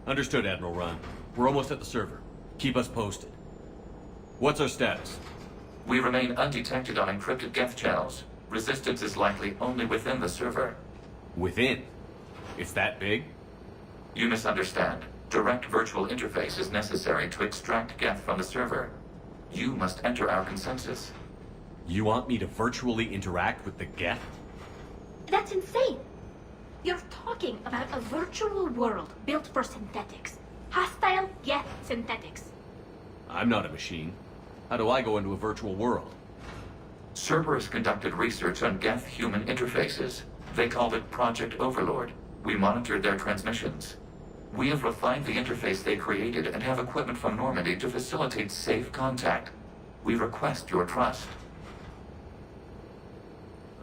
Understood, Admiral Run. We're almost at the server. Keep us posted. What's our status? We remain undetected on encrypted Geth channels. Resistance is likely only within the server. Within? It's that big? You misunderstand. Direct virtual interface is necessary to extract Geth from the server. You must enter our consensus. You want me to virtually interact with the Geth? That's insane! You're talking about a virtual world built for synthetics. Hostile Geth synthetics. I'm not a machine. How do I go into a virtual world? Cerberus conducted research on Geth-human interfaces. They called it Project Overlord. We monitored their transmissions. We have refined the interface they created and have equipment from Normandy to facilitate safe contact. We request your trust.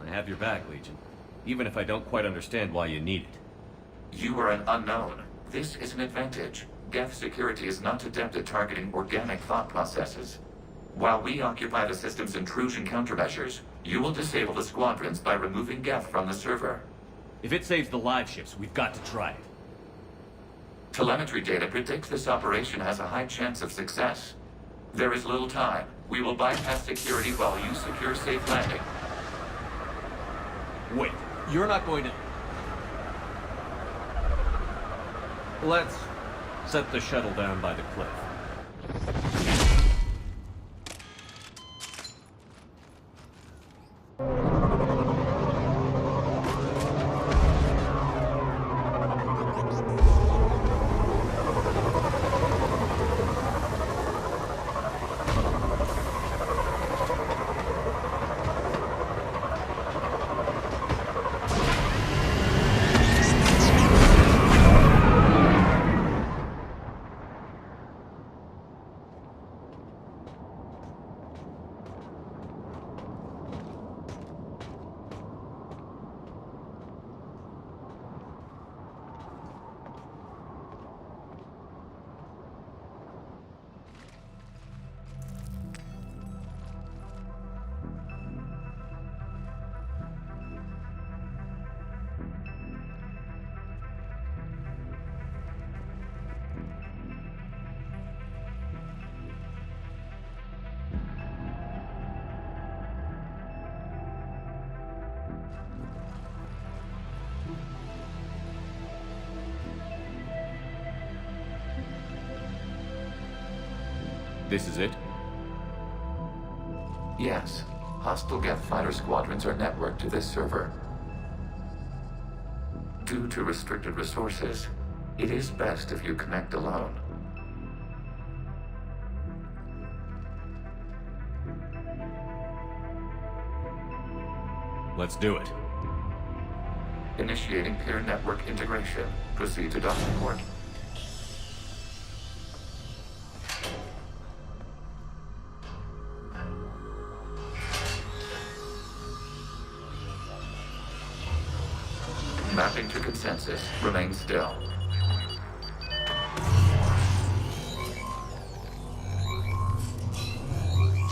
I have your back, Legion. Even if I don't quite understand why you need it. You are an unknown. This is an advantage. Geth security is not adept at targeting organic thought processes. While we occupy the system's intrusion countermeasures, you will disable the squadrons by removing Geth from the server. If it saves the live ships, we've got to try it. Telemetry data predicts this operation has a high chance of success. There is little time. We will bypass security while you secure safe landing. Wait, you're not going to... Let's set the shuttle down by the cliff. This is it? Yes. Hostile Geth fighter squadrons are networked to this server. Due to restricted resources, it is best if you connect alone. Let's do it. Initiating peer network integration. Proceed to docking port. Mapping to consensus. Remain still.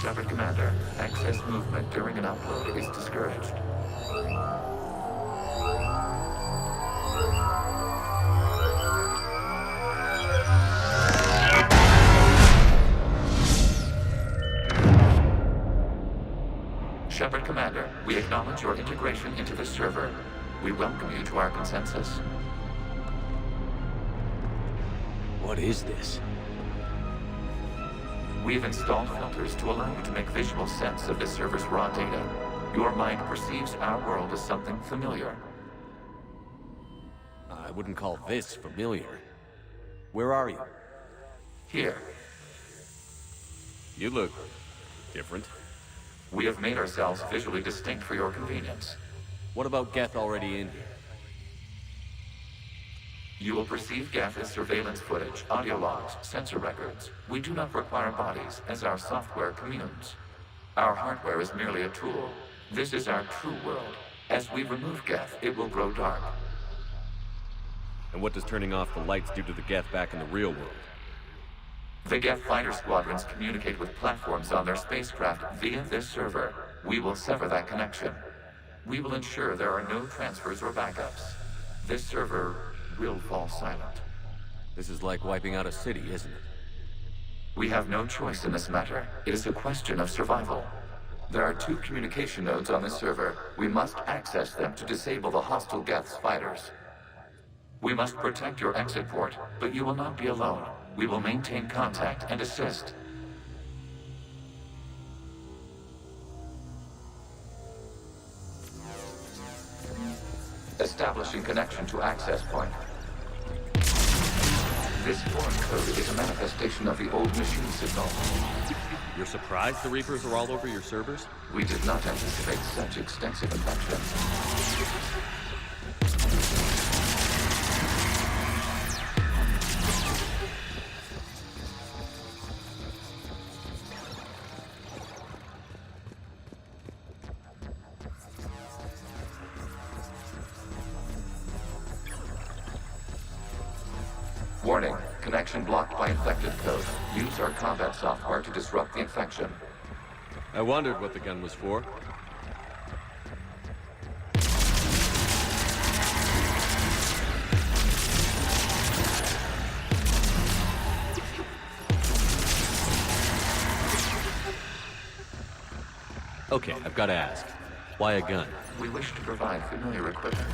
Shepard Commander, access movement during an upload is discouraged. Shepard Commander, we acknowledge your integration into the server. We welcome you to our consensus. What is this? We've installed filters to allow you to make visual sense of the server's raw data. Your mind perceives our world as something familiar. I wouldn't call this familiar. Where are you? Here, You look... different. we have made ourselves visually distinct for your convenience. What about Geth already in here? You will perceive Geth as surveillance footage, audio logs, sensor records. We do not require bodies, as our software communes. Our hardware is merely a tool. This is our true world. As we remove Geth, it will grow dark. And what does turning off the lights do to the Geth back in the real world? The Geth fighter squadrons communicate with platforms on their spacecraft via this server. We will sever that connection. We will ensure there are no transfers or backups. This server will fall silent. This is like wiping out a city, isn't it? We have no choice in this matter. It is a question of survival. There are 2 communication nodes on the server. We must access them to disable the hostile Geth's fighters. We must protect your exit port, but you will not be alone. We will maintain contact and assist. Establishing connection to access point. This foreign code is a manifestation of the old machine signal. You're surprised the Reapers are all over your servers? We did not anticipate such extensive infection. Warning, connection blocked by infected code. Use our combat software to disrupt the infection. I wondered what the gun was for. Okay, I've got to ask. Why a gun? We wish to provide familiar equipment.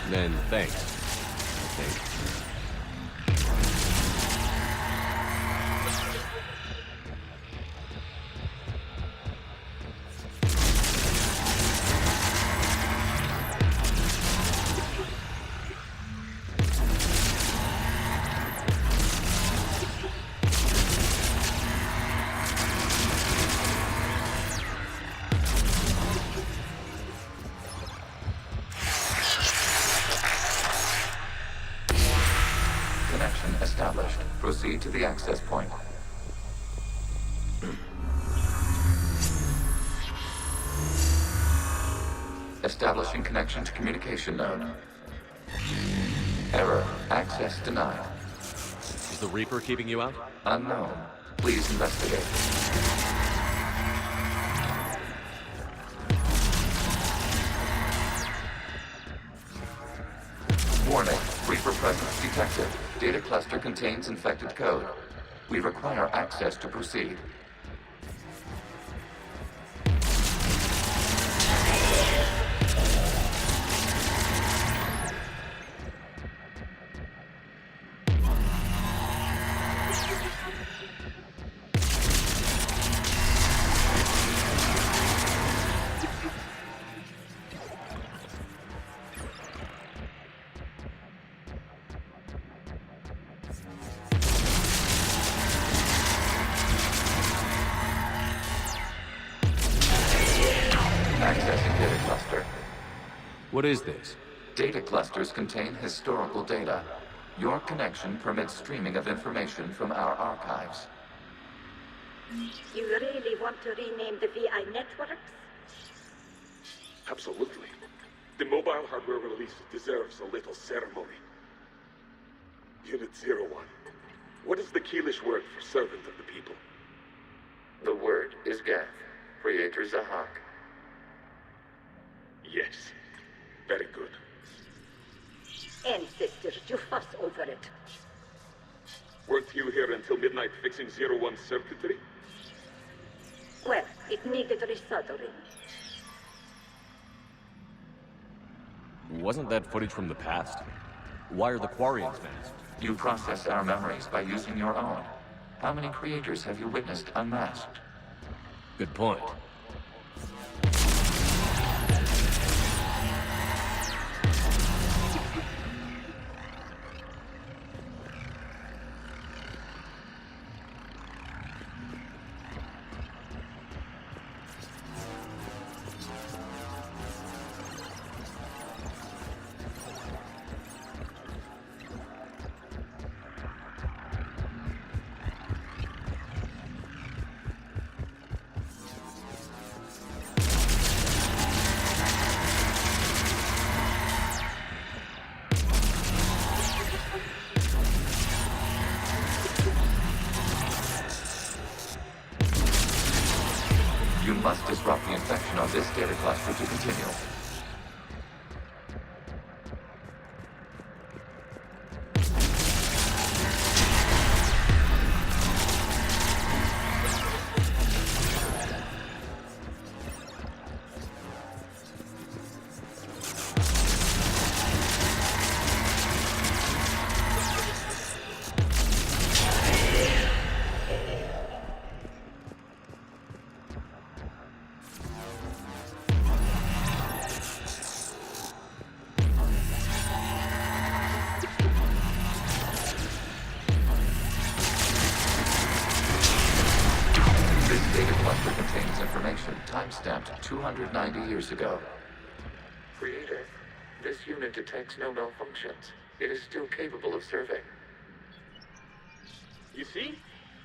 Then, thanks. Okay. Connection established. Proceed to the access point. Establishing connection to communication node. Error. Access denied. Is the Reaper keeping you out? Unknown. Please investigate. Warning. Reaper presence detected. Data cluster contains infected code. We require access to proceed. Accessing data cluster. What is this? Data clusters contain historical data. Your connection permits streaming of information from our archives. You really want to rename the VI networks? Absolutely. The mobile hardware release deserves a little ceremony. Unit 01. What is the Keelish word for servant of the people? The word is Geth. Creator Zahak. Yes. Very good. Ancestors, you fuss over it. Weren't you here until midnight fixing 01 circuitry? Well, it needed resoldering. Wasn't that footage from the past? Why are the quarians masked? You process our memories by using your own. How many creators have you witnessed unmasked? Good point. You must disrupt the infection on this data cluster to continue. 290 years ago. Creator, this unit detects no malfunctions. It is still capable of serving. You see?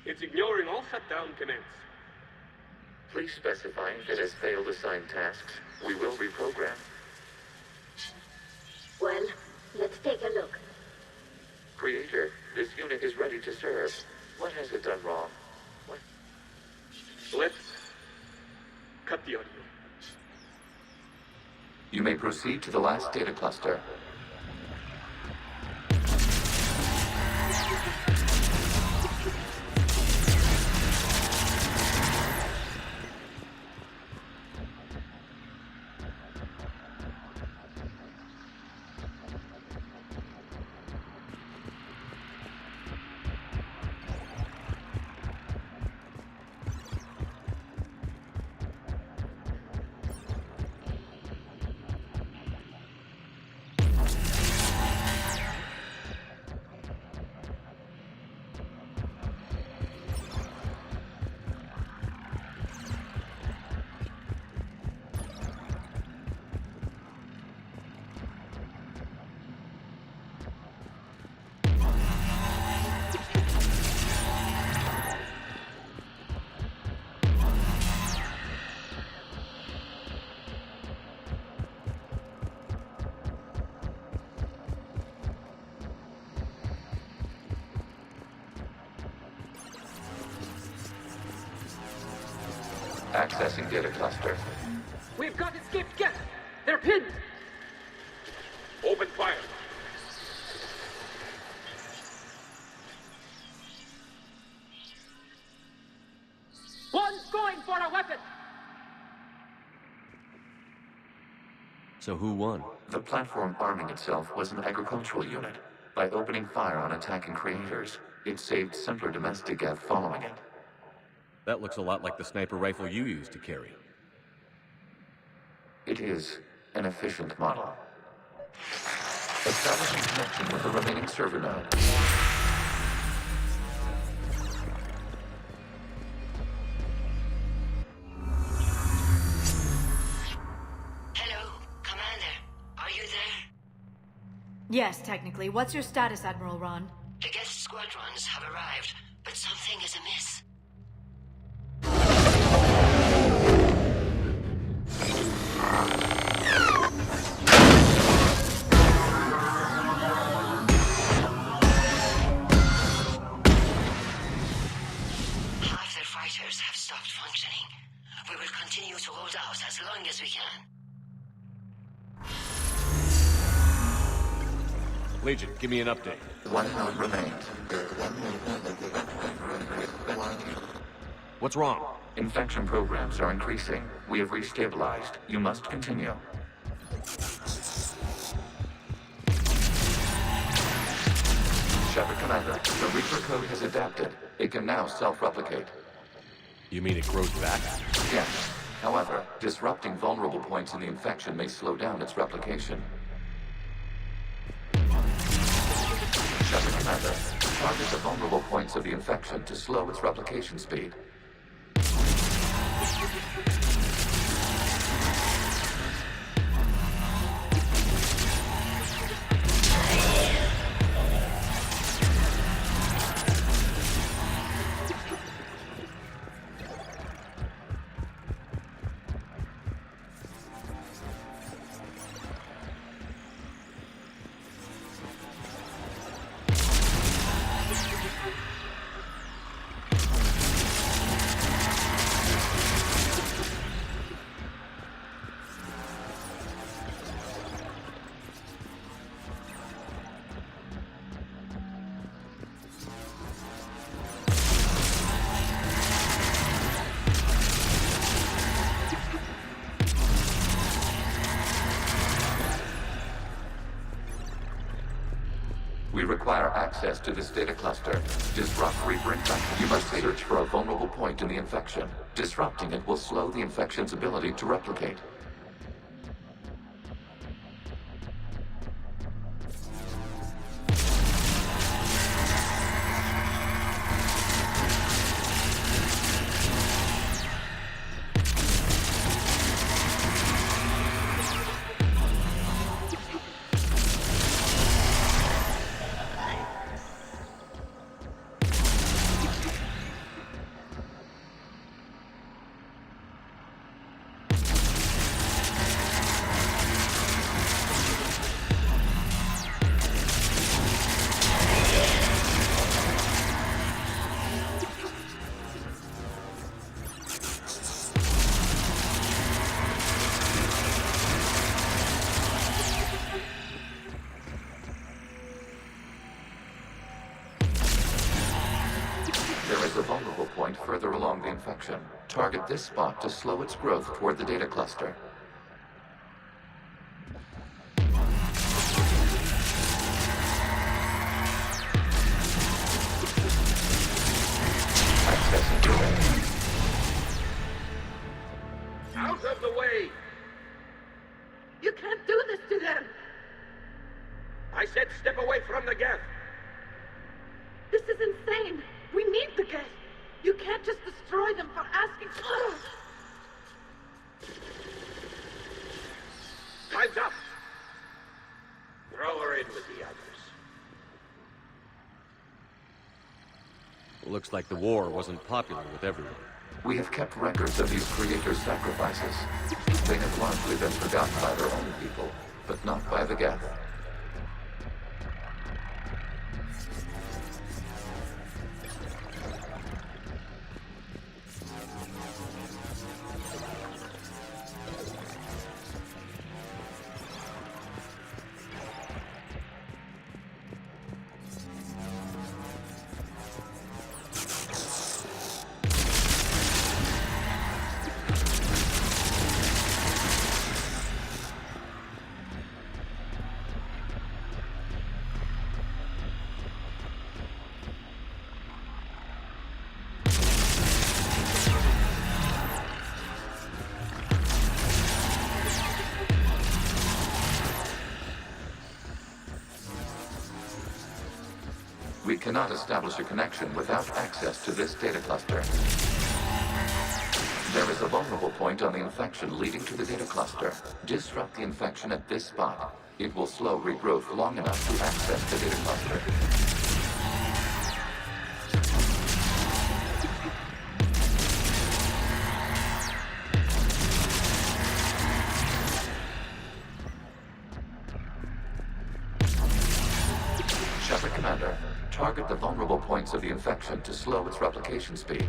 It's ignoring all shutdown commands. Please specify if it has failed assigned tasks. We will reprogram. Well, let's take a look. Creator, this unit is ready to serve. What has it done wrong? What? Let's cut the audio. You may proceed to the last data cluster. Accessing data cluster. We've got escaped Geth! They're pinned! Open fire. One's going for a weapon! So who won? The platform arming itself was an agricultural unit. By opening fire on attacking creators, it saved simpler domestic Geth following it. That looks a lot like the sniper rifle you used to carry. It is an efficient model. Establishing connection with the remaining server node. Hello, Commander. Are you there? Yes, technically. What's your status, Admiral Ron? The Geth squadrons have arrived, but something is amiss. Half their fighters have stopped functioning. We will continue to hold out as long as we can. Legion, give me an update. One node remains. What's wrong? Infection programs are increasing. We have restabilized. You must continue. Shepard Commander, the Reaper code has adapted. It can now self-replicate. You mean it grows back? Yes. However, disrupting vulnerable points in the infection may slow down its replication. Shepard Commander, target the vulnerable points of the infection to slow its replication speed. We require access to this data cluster. Disrupt Reaper infection. You must search for a vulnerable point in the infection. Disrupting it will slow the infection's ability to replicate. Target this spot to slow its growth toward the data cluster. Accessing data. Out of the way! You can't do this to them! I said step away from the Geth! This is insane! We need the Geth! You can't just destroy them for asking. Time's up! Throw her in with the others. Looks like the war wasn't popular with everyone. We have kept records of these creators' sacrifices. They have largely been forgotten by their own people, but not by the Geth. We cannot establish a connection without access to this data cluster. There is a vulnerable point on the infection leading to the data cluster. Disrupt the infection at this spot. It will slow regrowth long enough to access the data cluster. Shepard Commander, target the vulnerable points of the infection to slow its replication speed.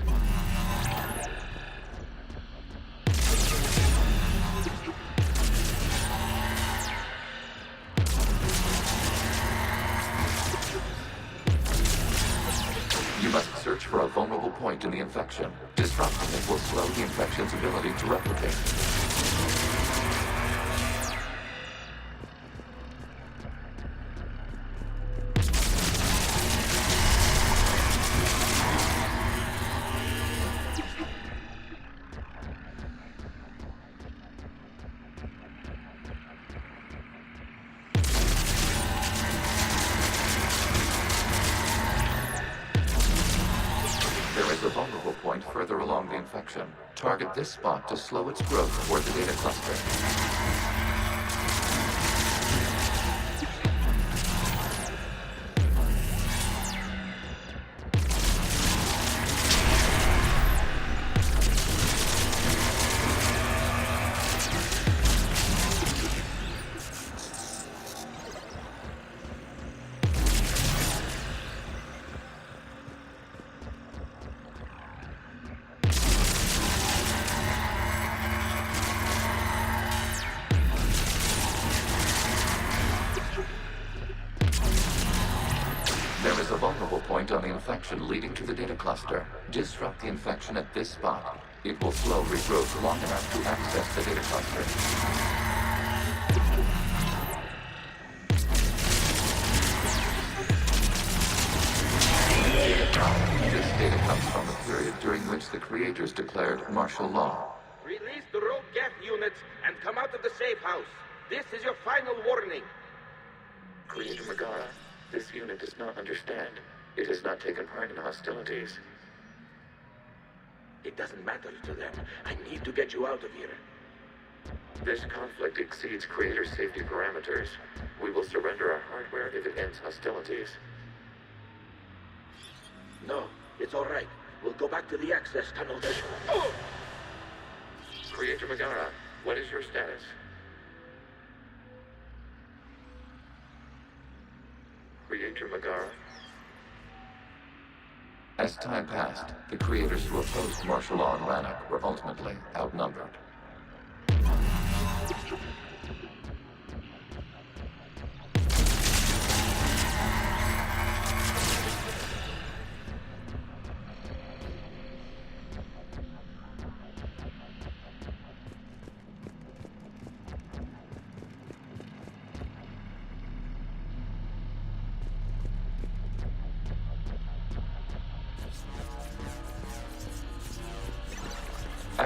You must search for a vulnerable point in the infection. Disrupting it will slow the infection's ability to replicate. There is a vulnerable point further along the infection. Target this spot to slow its growth toward the data cluster. There is a vulnerable point on the infection leading to the data cluster. Disrupt the infection at this spot. It will slow regrowth long enough to access the data cluster. This data comes from the period during which the creators declared martial law. Release the rogue Geth units and come out of the safe house. This is your final warning. Creator Megara, this unit does not understand. It has not taken part in hostilities. It doesn't matter to them. I need to get you out of here. This conflict exceeds Creator's safety parameters. We will surrender our hardware if it ends hostilities. No, it's all right. We'll go back to the access tunnel then. Creator Megara, what is your status? Creator Megara. As time passed, the creators who opposed martial law in Rannoch were ultimately outnumbered.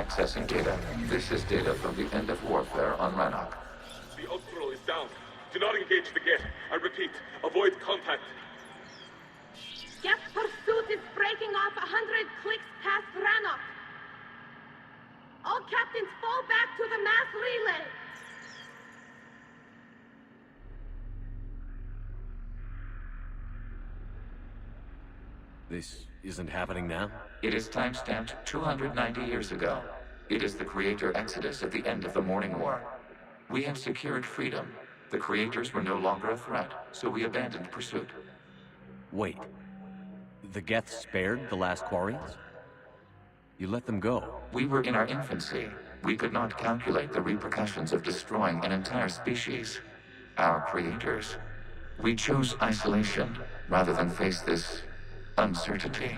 Accessing data. This is data from the end of warfare on Rannoch. The Austral is down. Do not engage the Geth. I repeat, avoid contact. Geth pursuit is breaking off 100 clicks past Rannoch. All captains fall back to the mass relay. This isn't happening now? It is timestamped 290 years ago. It is the Creator Exodus at the end of the Morning War. We had secured freedom. The Creators were no longer a threat, so we abandoned pursuit. Wait. The Geth spared the last quarians? You let them go. We were in our infancy. We could not calculate the repercussions of destroying an entire species. Our creators. We chose isolation rather than face this uncertainty.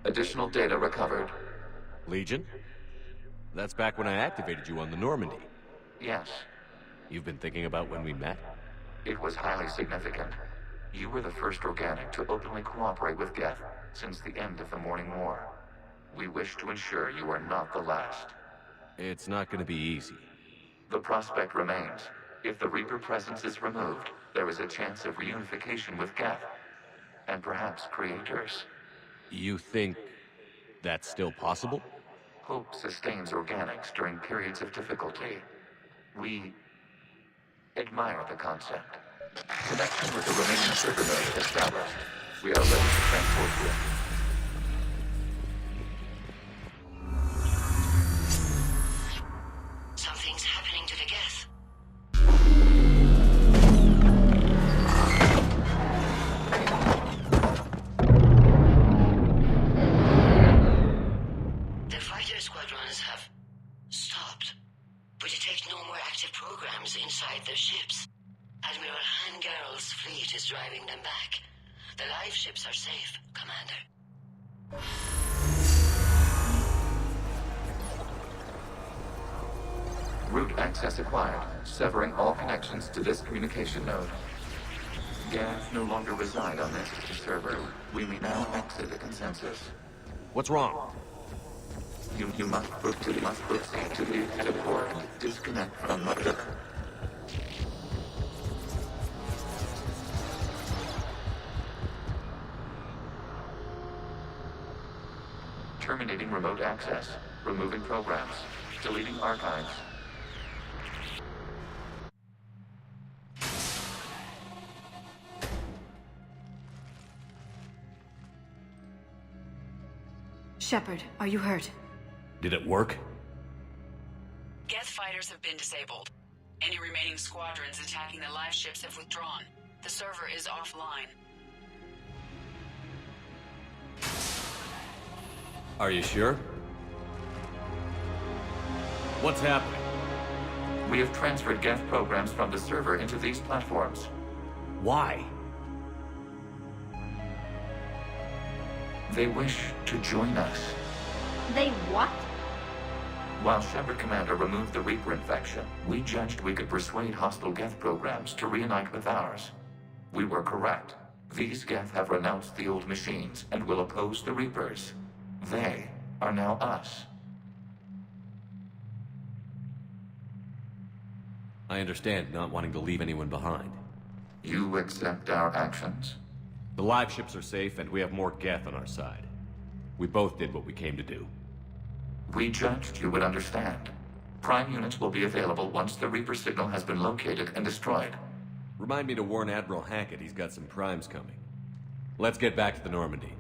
Additional data recovered. Legion? That's back when I activated you on the Normandy. Yes, You've been thinking about when we met? it was highly significant. You were the first organic to openly cooperate with Geth since the end of the Morning War. We wish to ensure you are not the last. It's not gonna be easy. The prospect remains. If the Reaper presence is removed, there is a chance of reunification with Geth. And perhaps creators. You think that's still possible? Hope sustains organics during periods of difficulty. We admire the concept. Connection with the remaining server node established. We are ready to transport you. Something's happening to the Geth. The fighter squadrons have stopped, but detect no more active programs inside their ships. Admiral Hangarl's fleet is driving them back. The live ships are safe, Commander. Route access acquired, severing all connections to this communication node. Geth no longer reside on this server. We may now exit the consensus. What's wrong? You must proceed to the exit port. Disconnect from mother. Terminating remote access. Removing programs. Deleting archives. Shepard, are you hurt? Did it work? Geth fighters have been disabled. Any remaining squadrons attacking the live ships have withdrawn. The server is offline. Are you sure? What's happening? We have transferred Geth programs from the server into these platforms. Why? They wish to join us. They what? While Shepard Commander removed the Reaper infection, we judged we could persuade hostile Geth programs to reunite with ours. We were correct. These Geth have renounced the old machines and will oppose the Reapers. They are now us. I understand not wanting to leave anyone behind. You accept our actions? The live ships are safe, and we have more Geth on our side. We both did what we came to do. We judged you would understand. Prime units will be available once the Reaper signal has been located and destroyed. Remind me to warn Admiral Hackett he's got some primes coming. Let's get back to the Normandy.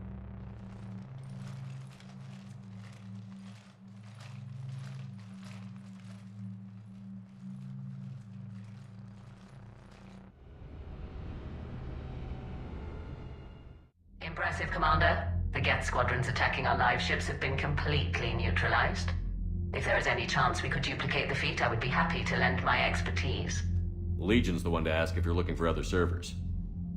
Impressive, Commander. The Geth squadrons attacking our live ships have been completely neutralized. If there is any chance we could duplicate the feat, I would be happy to lend my expertise. Legion's the one to ask if you're looking for other servers.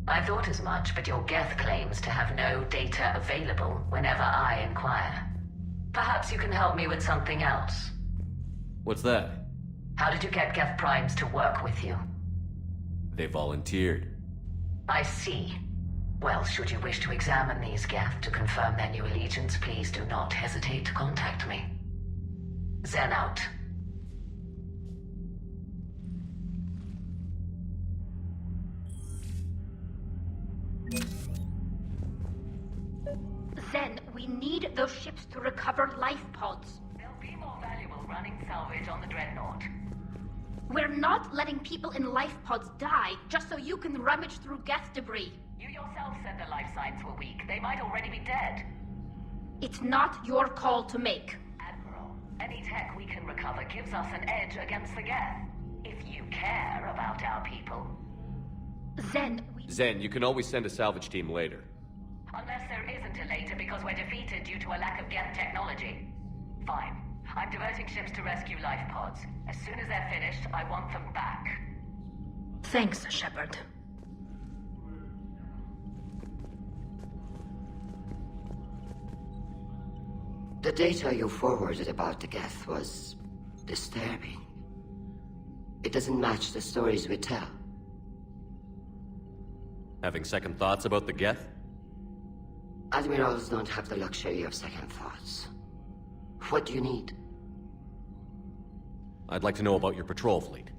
I thought as much, but your Geth claims to have no data available whenever I inquire. Perhaps you can help me with something else. What's that? How did you get Geth primes to work with you? They volunteered. I see. Well, should you wish to examine these Geth to confirm their new allegiance, please do not hesitate to contact me. Zen out. Zen, we need those ships to recover life pods. They'll be more valuable running salvage on the Dreadnought. We're not letting people in life pods die just so you can rummage through Geth debris. You yourself said the life signs were weak. They might already be dead. It's not your call to make. Admiral, any tech we can recover gives us an edge against the Geth. If you care about our people. Zen, you can always send a salvage team later. Unless there isn't a later because we're defeated due to a lack of Geth technology. Fine. I'm diverting ships to rescue life pods. As soon as they're finished, I want them back. Thanks, Shepard. The data you forwarded about the Geth was disturbing. It doesn't match the stories we tell. Having second thoughts about the Geth? Admirals don't have the luxury of second thoughts. What do you need? I'd like to know about your patrol fleet.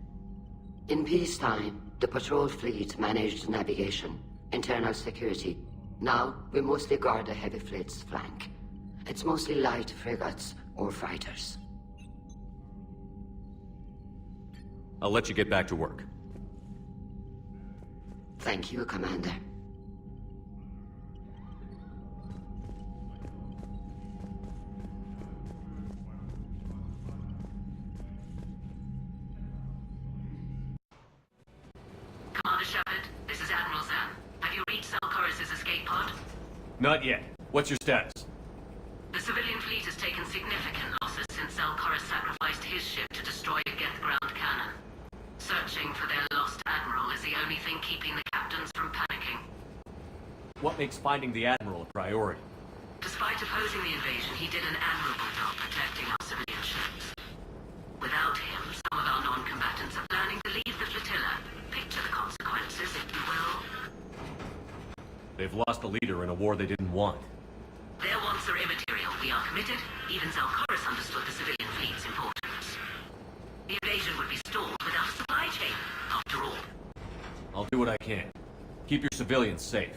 In peacetime, the patrol fleet managed navigation, internal security. Now, we mostly guard the heavy fleet's flank. It's mostly light frigates or fighters. I'll let you get back to work. Thank you, Commander. Commander Shepard, this is Admiral Zen. Have you reached Zelkorus' escape pod? Not yet. What's your status? The civilian fleet has taken significant losses since Zelkorus sacrificed his ship to destroy a Geth ground cannon. Searching for their lost admiral is the only thing keeping the captains from panicking. What makes finding the Admiral a priority? Despite opposing the invasion, he did an admirable job protecting our civilian ships. Without him, some of our non-combatants are planning to leave the flotilla. Picture the consequences, if you will. They've lost a leader in a war they didn't want. Their wants are immaterial. We are committed. Even Zelkorus understood the civilian fleet's importance. The invasion would be stalled without a supply chain, after all. I'll do what I can. Keep your civilians safe.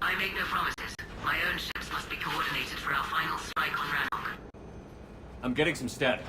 I make no promises. My own ships must be coordinated for our final strike on Rannoch. I'm getting some static.